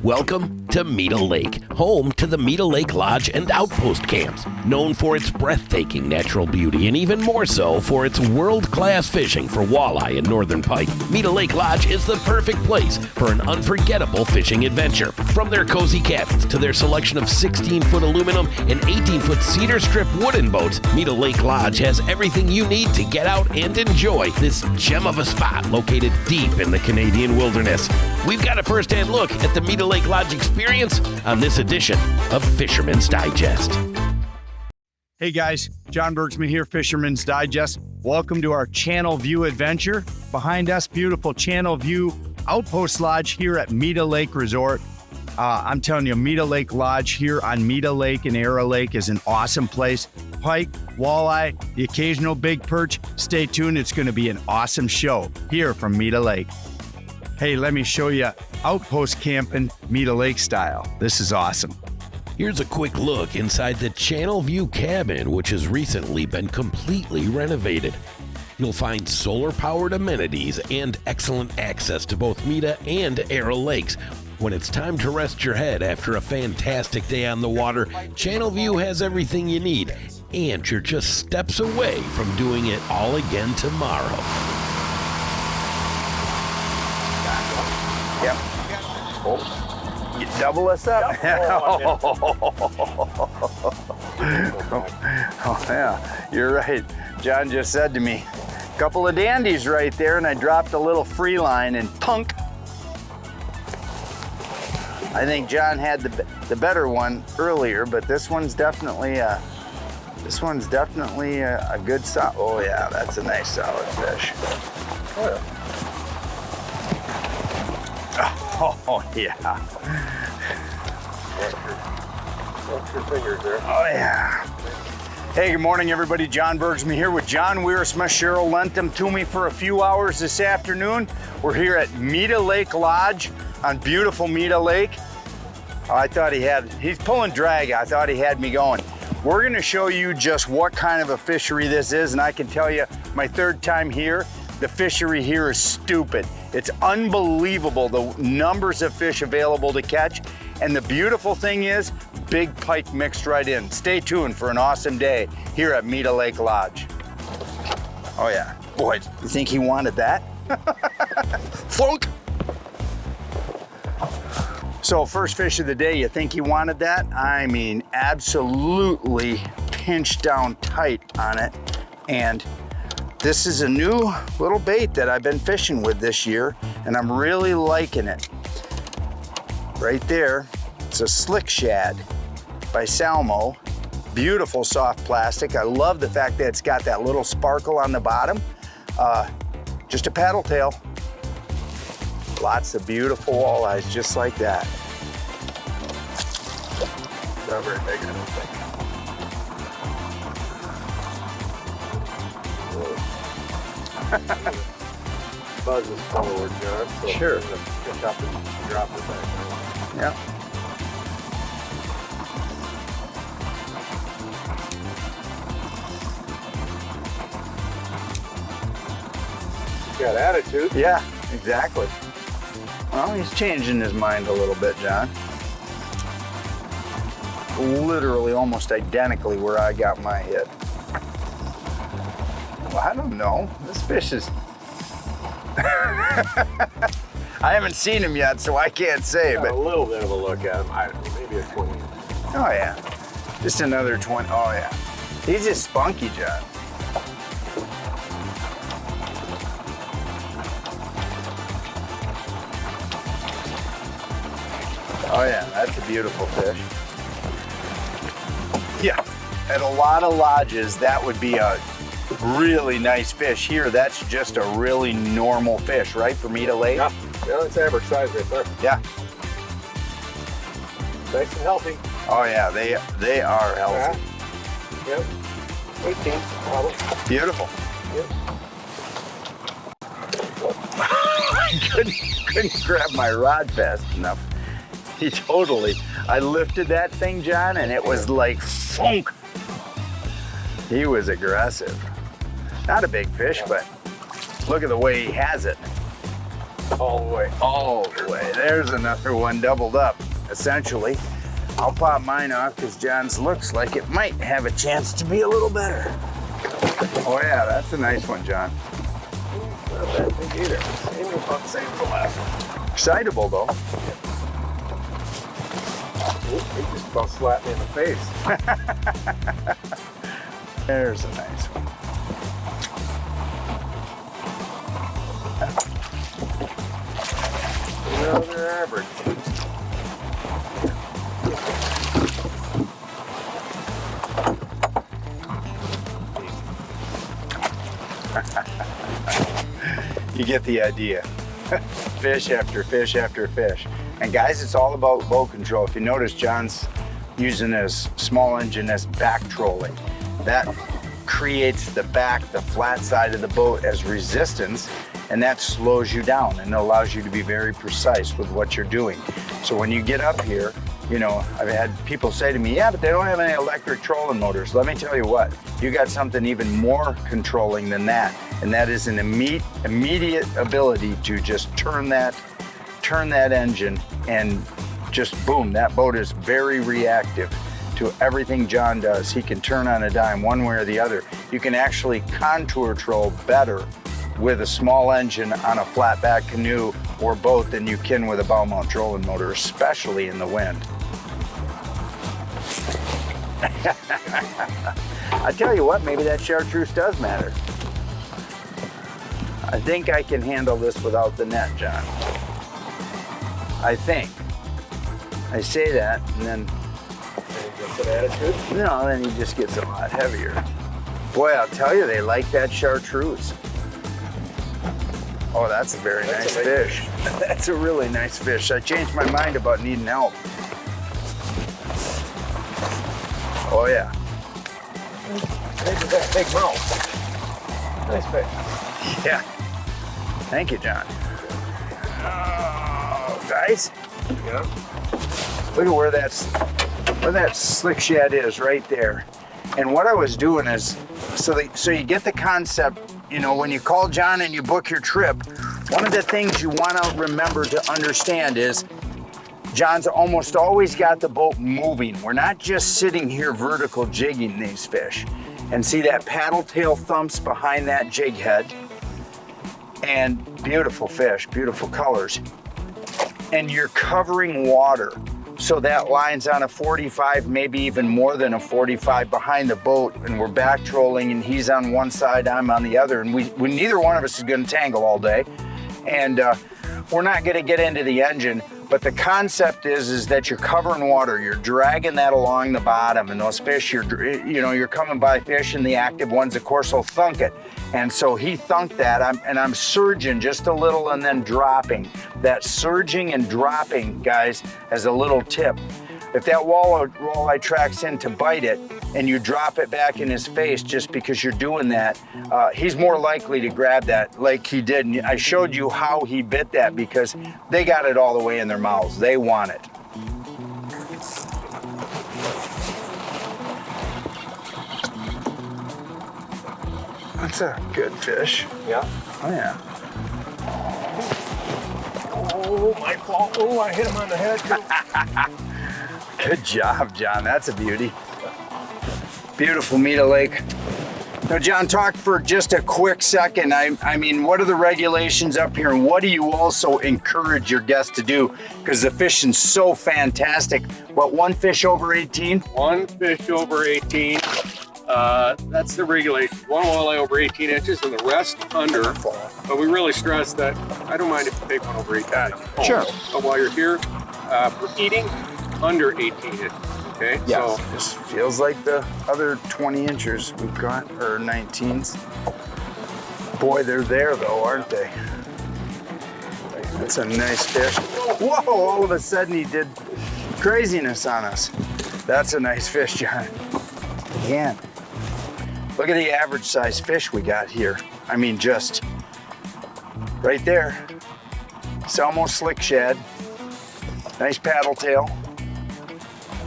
Welcome to Mita Lake, home to the Mita Lake Lodge and Outpost camps. Known for its breathtaking natural beauty and even more so for its world-class fishing for walleye and northern pike, Mita Lake Lodge is the perfect place for an unforgettable fishing adventure. From their cozy cabins to their selection of 16-foot aluminum and 18-foot cedar strip wooden boats, Mita Lake Lodge has everything you need to get out and enjoy this gem of a spot located deep in the Canadian wilderness. We've got a first-hand look at the Mita Lake Lodge experience on this edition of Fisherman's Digest. Hey guys, John Bergsman here, Fisherman's Digest. Welcome to our Channel View adventure. Behind us, beautiful Channel View Outpost Lodge here at Mita Lake Resort. I'm telling you, Mita Lake Lodge here on Mita Lake and Arrow Lake is an awesome place. Pike, walleye, the occasional big perch. Stay tuned, it's gonna be an awesome show here from Mita Lake. Hey, let me show you outpost camping Mita Lake style. This is awesome. Here's a quick look inside the Channel View cabin, which has recently been completely renovated. You'll find solar-powered amenities and excellent access to both Mita and Arrow Lakes. When it's time to rest your head after a fantastic day on the water, Channel View has everything you need, and you're just steps away from doing it all again tomorrow. Yep. Oh. You double us up? Oh, yeah, you're right. John just said to me, a couple of dandies right there, and I dropped a little free line and punk. I think John had the better one earlier, but this one's definitely a good solid. Oh yeah, that's a nice solid fish. Oh yeah. Oh yeah. Watch your fingers there. Oh yeah. Hey, good morning everybody. John Bergsman here with John Weir-Smith. Cheryl lent them to me for a few hours this afternoon. We're here at Mita Lake Lodge on beautiful Mita Lake. He's pulling drag. I thought he had me going. We're gonna show you just what kind of a fishery this is, and I can tell you, my third time here, the fishery here is stupid. It's unbelievable the numbers of fish available to catch. And the beautiful thing is, big pike mixed right in. Stay tuned for an awesome day here at Mita Lake Lodge. Oh yeah, boy, you think he wanted that? Flunk! So first fish of the day, you think he wanted that? I mean, absolutely pinched down tight on it. And this is a new little bait that I've been fishing with this year, and I'm really liking it. Right there, it's a slick shad by Salmo. Beautiful soft plastic. I love the fact that it's got that little sparkle on the bottom. Just a paddle tail. Lots of beautiful walleyes just like that. Not very big, I don't think. Buzz is forward, John. So Sure. Pick up and drop it back. Yep. Got attitude. Yeah, exactly. Well, he's changing his mind a little bit, John. Literally almost identically where I got my hit. Well, I don't know. This fish is... I haven't seen him yet, so I can't say, Got but... a little bit of a look at him. I don't know, maybe a 20. Oh, yeah. Just another 20. Oh, yeah. He's just spunky, John. Oh, yeah. That's a beautiful fish. Yeah. At a lot of lodges, that would be a really nice fish. Here, that's just a really normal fish, right, for Mita Lake? Yeah, it's average size right there. Yeah. Nice and healthy. Oh, yeah. They are healthy. Yep. 18, probably. Beautiful. Yep. I couldn't grab my rod fast enough. I lifted that thing, John, and it was like funk. He was aggressive. Not a big fish, but look at the way he has it. All the way. All the way. There's another one doubled up, essentially. I'll pop mine off because John's looks like it might have a chance to be a little better. Oh yeah, that's a nice one, John. Not bad thing either. Same about the same as the last one. Excitable though. Oop, he just about slapped me in the face. There's a nice one. Another average. You get the idea. Fish after fish after fish. And guys, it's all about boat control. If you notice, John's using his small engine as back trolling. That creates the flat side of the boat as resistance, and that slows you down and allows you to be very precise with what you're doing. So when you get up here, you know, I've had people say to me, yeah, but they don't have any electric trolling motors. Let me tell you what, you got something even more controlling than that, and that is an immediate ability to just turn that engine and just boom, that boat is very reactive to everything John does. He can turn on a dime one way or the other. You can actually contour troll better with a small engine on a flat back canoe or boat than you can with a bow mount trolling motor, especially in the wind. I tell you what, maybe that chartreuse does matter. I think I can handle this without the net, John. I think. I say that, and then That's an attitude. no, then he just gets a lot heavier. Boy, I'll tell you, they like that chartreuse. Oh, that's a very nice fish. That's a really nice fish. I changed my mind about needing help. Oh yeah. Look at that big mouth. Nice fish. Yeah. Thank you, John. Oh, guys, Yeah. look at where that slick shad is right there. And what I was doing is, so you get the concept, you know, when you call John and you book your trip, one of the things you want to remember to understand is John's almost always got the boat moving. We're not just sitting here vertical jigging these fish. And see that paddle tail thumps behind that jig head? And beautiful fish, beautiful colors. And you're covering water. So that line's on a 45, maybe even more than a 45 behind the boat, and we're back trolling, and he's on one side, I'm on the other, and we neither one of us is gonna tangle all day. And we're not gonna get into the engine, but the concept is that you're covering water, you're dragging that along the bottom, and those fish, you're coming by fish, and the active ones, of course, will thunk it. And so he thunked that, I'm surging just a little and then dropping. That surging and dropping, guys, as a little tip. If that walleye tracks in to bite it and you drop it back in his face just because you're doing that, he's more likely to grab that like he did. And I showed you how he bit that because they got it all the way in their mouths. They want it. That's a good fish. Yeah. Oh yeah. Oh, my fault. Oh, I hit him on the head too. Good job, John. That's a beauty. Beautiful Mita Lake. Now, John, talk for just a quick second. I mean, what are the regulations up here, and what do you also encourage your guests to do? Because the fishing's so fantastic. What, one fish over 18? One fish over 18. That's the regulation. One walleye over 18 inches and the rest under. But we really stress that I don't mind if you take one over 18 inches. Sure. But while you're here, for eating, under 18 inches. Okay? Yeah. So This feels like the other 20 inchers we've got, or 19s. Boy, they're there though, aren't they? That's a nice fish. Whoa, all of a sudden he did craziness on us. That's a nice fish, John. Again. Look at the average size fish we got here. I mean, just right there. It's almost slick shad. Nice paddle tail.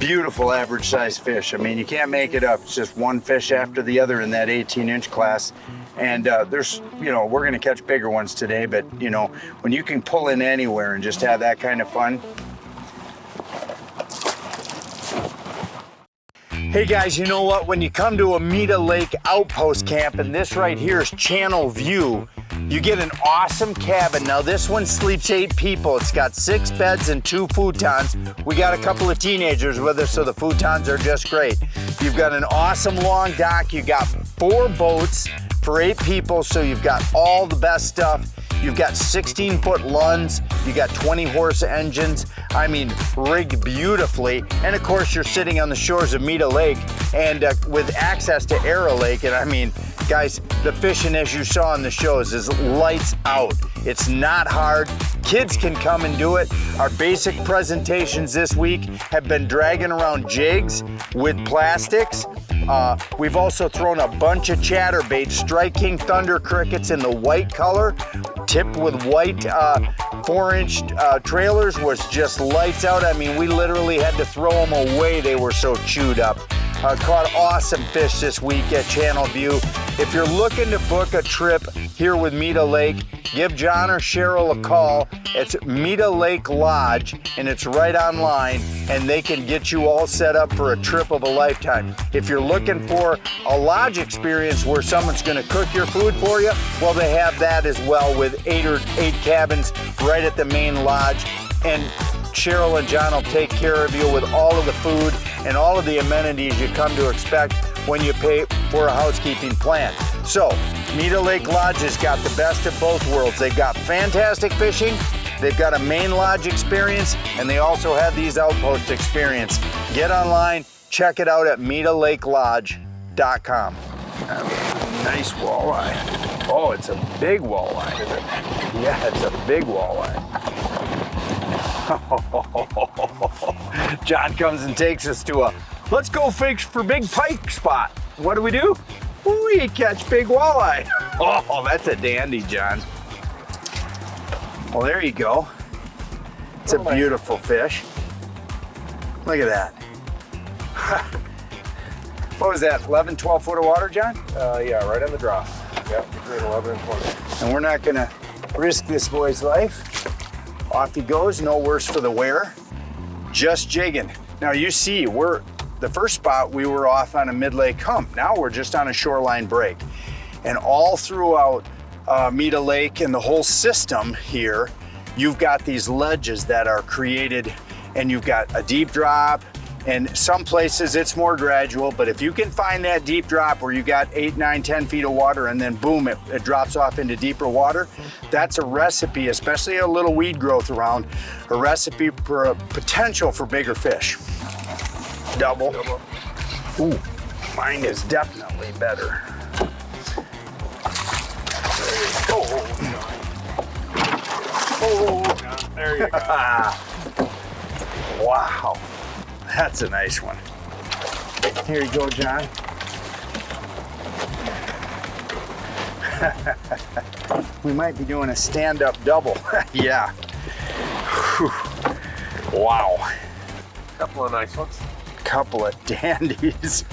Beautiful average size fish. I mean, you can't make it up. It's just one fish after the other in that 18-inch class. And there's, you know, we're gonna catch bigger ones today, but you know, when you can pull in anywhere and just have that kind of fun. Hey guys, you know what? When you come to a Mita Lake Outpost camp, and this right here is Channel View, you get an awesome cabin. Now this one sleeps 8 people. It's got 6 beds and 2 futons. We got a couple of teenagers with us, so the futons are just great. You've got an awesome long dock. You got 4 boats for 8 people, so you've got all the best stuff. You've got 16-foot lunds, you got 20-horse engines, I mean, rigged beautifully. And of course, you're sitting on the shores of Mita Lake and with access to Arrow Lake. And I mean, guys, the fishing, as you saw in the shows, is lights out. It's not hard. Kids can come and do it. Our basic presentations this week have been dragging around jigs with plastics. We've also thrown a bunch of chatterbaits, Strike King Thunder crickets in the white color, tipped with white 4-inch trailers, was just lights out. I mean, we literally had to throw them away. They were so chewed up. Caught awesome fish this week at Channel View. If you're looking to book a trip here with Mita Lake, give John or Cheryl a call. It's Mita Lake Lodge, and it's right online, and they can get you all set up for a trip of a lifetime. If you're looking for a lodge experience where someone's gonna cook your food for you, well, they have that as well with 8 cabins right at the main lodge. And Cheryl and John will take care of you with all of the food and all of the amenities you come to expect when you pay for a housekeeping plan. So, Mita Lake Lodge has got the best of both worlds. They've got fantastic fishing, they've got a main lodge experience, and they also have these outpost experience. Get online, check it out at MitaLakeLodge.com. Nice walleye. Oh, it's a big walleye. Yeah, it's a big walleye. John comes and takes us to a let's go fish for big pike spot. What do? We catch big walleye. Oh, that's a dandy, John. Well, there you go. It's a beautiful fish. Look at that. What was that, 11, 12 foot of water, John? Yeah, right on the draw. Yep, between 11 and 20. And we're not gonna risk this boy's life. Off he goes, no worse for the wear. Just jigging. Now you see, the first spot we were off on a mid-lake hump. Now we're just on a shoreline break. And all throughout Mita Lake and the whole system here, you've got these ledges that are created, and you've got a deep drop, and some places it's more gradual, but if you can find that deep drop where you got 8, 9, 10 feet of water and then boom, it drops off into deeper water, that's a recipe, especially a little weed growth around, a recipe for a potential for bigger fish. Double. Ooh, mine is definitely better. Oh, there you go. Wow. That's a nice one. Here you go, John. We might be doing a stand-up double. Yeah. Whew. Wow. Couple of nice ones. Couple of dandies.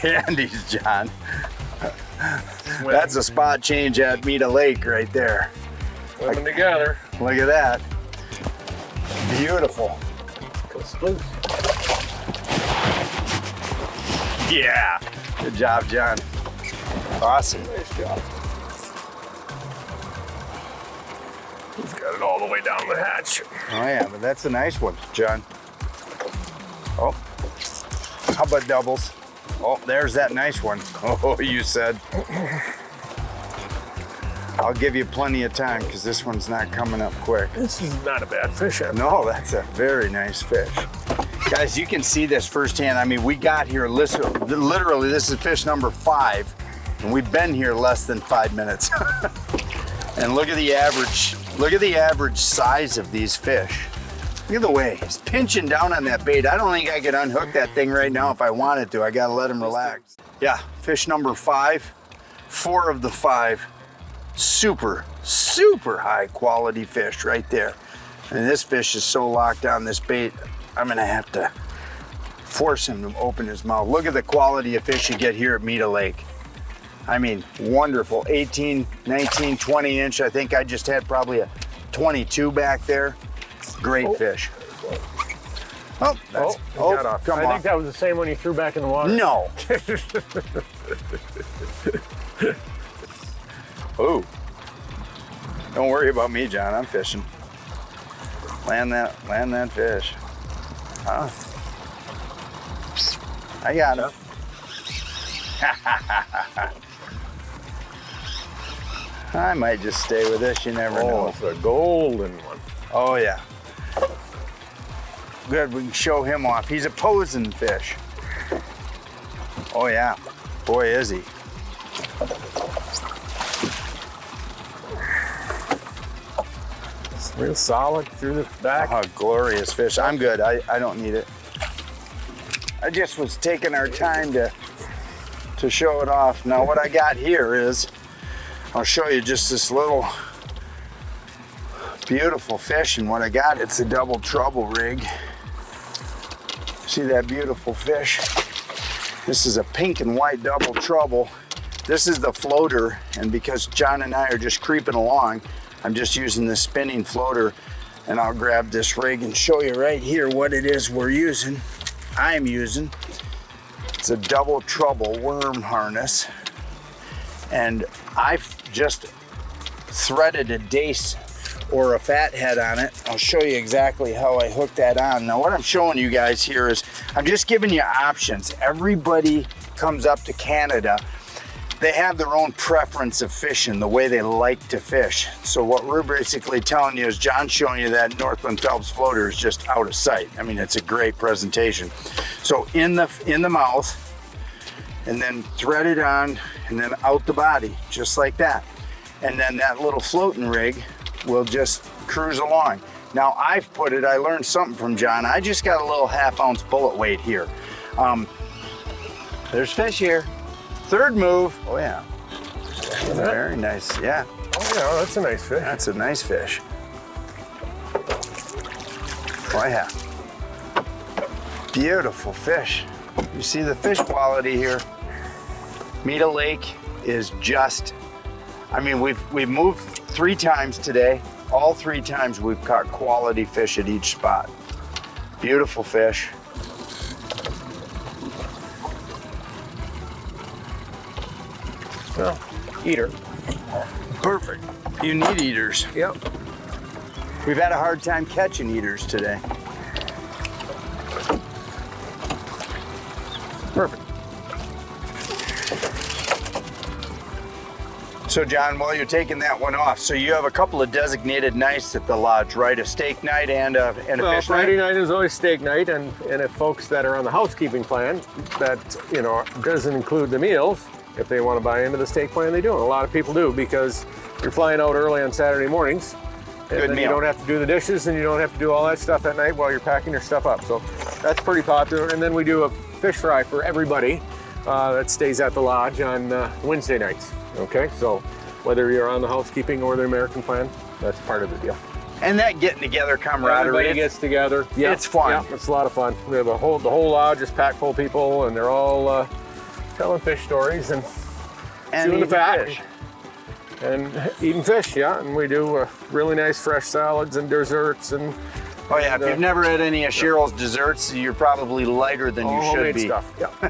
Dandies, John. That's a spot change at Mita Lake right there. Swimming together. Look at that. Beautiful. Loose. Yeah. Good job, John. Awesome. Nice job. He's got it all the way down the hatch. Oh yeah, but that's a nice one, John. Oh, how about doubles? Oh, there's that nice one. Oh, you said. I'll give you plenty of time because this one's not coming up quick. This is not a bad fish. No, that's a very nice fish. Guys, you can see this firsthand. I mean, we got here, literally, this is fish number 5, and we've been here less than 5 minutes. And look at the average size of these fish. Look at the way he's pinching down on that bait. I don't think I could unhook that thing right now if I wanted to. I gotta let him relax. Yeah, fish number 5, 4 of the 5. Super, super high quality fish right there. And this fish is so locked on this bait, I'm gonna have to force him to open his mouth. Look at the quality of fish you get here at Mita Lake. I mean, wonderful. 18, 19, 20 inch. I think I just had probably a 22 back there. Great fish. Oh, that's, got off. come I on. think that was the same one you threw back in the water. No. Oh. Don't worry about me, John. I'm fishing. Land that fish. Huh? I got it. I might just stay with this. You never know. It's a golden one. Oh yeah. Good, we can show him off. He's a posing fish. Oh yeah. Boy, is he. It's real solid through the back. Oh, glorious fish. I'm good. I don't need it. I just was taking our time to show it off. Now what I got here is, I'll show you just this little beautiful fish, and what I got, it's a double trouble rig. See that beautiful fish? This is a pink and white double trouble. This is the floater, and because John and I are just creeping along, I'm just using this spinning floater, and I'll grab this rig and show you right here what it is we're using. I'm using. It's a double trouble worm harness, and I've just threaded a dace or a fat head on it. I'll show you exactly how I hooked that on. Now what I'm showing you guys here is I'm just giving you options. Everybody comes up to Canada, they have their own preference of fishing, the way they like to fish. So what we're basically telling you is John's showing you that Northland Phelps floater is just out of sight. I mean, it's a great presentation. So in the mouth, and then thread it on, and then out the body, just like that. And then that little floating rig will just cruise along. Now I learned something from John. I just got a little 1/2 ounce bullet weight here. There's fish here. Third move. Oh yeah. Very nice, yeah. Oh yeah, that's a nice fish. That's a nice fish. Oh yeah. Beautiful fish. You see the fish quality here. Mita Lake is just, I mean, we've moved 3 times today. All 3 times we've caught quality fish at each spot. Beautiful fish. Well, eater. Perfect. You need eaters. Yep. We've had a hard time catching eaters today. Perfect. So John, while you're taking that one off, so you have a couple of designated nights at the lodge, right? A steak night and a Well, fish Friday night? night is always steak night, and if folks that are on the housekeeping plan, that, you know, doesn't include the meals, if they want to buy into the steak plan, they do. And a lot of people do, because you're flying out early on Saturday mornings, and Good then meal. you don't have to do the dishes, and you don't have to do all that stuff at night while you're packing your stuff up. So that's pretty popular. And then we do a fish fry for everybody that stays at the lodge on Wednesday nights. Okay, so whether you're on the housekeeping or the American plan, that's part of the deal. And that getting together camaraderie. Everybody gets together. Yeah, It's fun. Yeah, it's a lot of fun. We have the whole lodge is packed full of people, and they're all telling fish stories and chewing the eating fat fish. and eating fish. Yeah, and we do really nice fresh salads and desserts and. Oh yeah, if you've never had any of Cheryl's desserts, you're probably lighter than you should homemade be. stuff. Yeah, she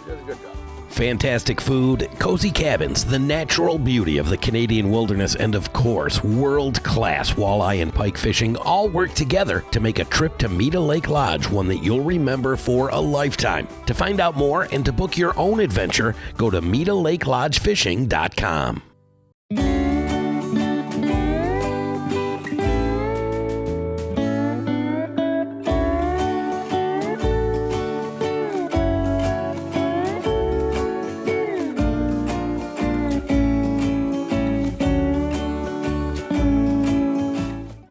does a good job. Fantastic food, cozy cabins, the natural beauty of the Canadian wilderness, and of course, world-class walleye and pike fishing all work together to make a trip to Mita Lake Lodge one that you'll remember for a lifetime. To find out more and to book your own adventure, go to MitaLakeLodgeFishing.com.